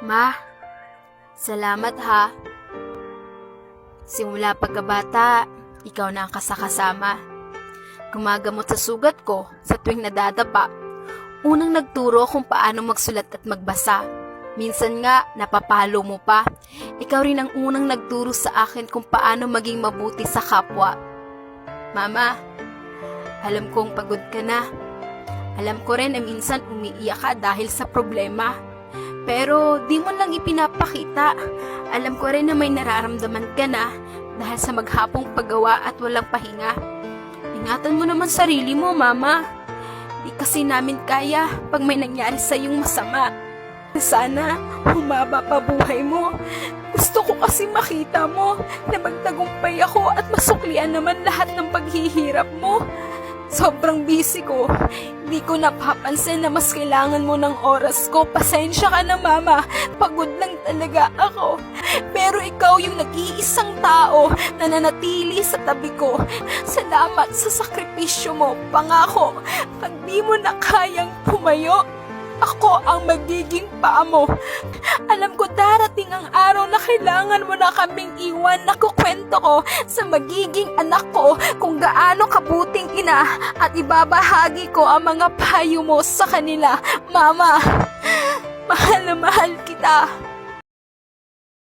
Ma, salamat ha. Simula pagkabata, ikaw na ang kasakasama. Gumagamot sa sugat ko sa tuwing nadadapa. Unang nagturo kung paano magsulat at magbasa. Minsan nga, napapalo mo pa. Ikaw rin ang unang nagturo sa akin kung paano maging mabuti sa kapwa. Mama, alam kong pagod ka na. Alam ko rin na minsan umiiyak ka dahil sa problema. Pero di mo lang ipinapakita. Alam ko rin na may nararamdaman ka na dahil sa maghapong paggawa at walang pahinga. Ingatan mo naman sarili mo, Mama. Di kasi namin kaya pag may nangyari sa iyong masama. Sana humaba pa buhay mo. Gusto ko kasi makita mo na magtagumpay ako at masuklian naman lahat ng paghihirap mo. Sobrang busy ko. Di ko napapansin na mas kailangan mo ng oras ko. Pasensya ka na, Mama. Pagod lang talaga ako. Pero ikaw yung nag-iisang tao na nanatili sa tabi ko. Salamat sa sakripisyo mo. Pangako, pag di mo na kayang pumayo, ako ang magiging paa mo. Alam ko darating ang araw na kailangan mo na kaming iwan. Nakukwento ko sa magiging anak ko kung gaano kabuting ina at ibabahagi ko ang mga payo mo sa kanila. Mama, mahal na mahal kita.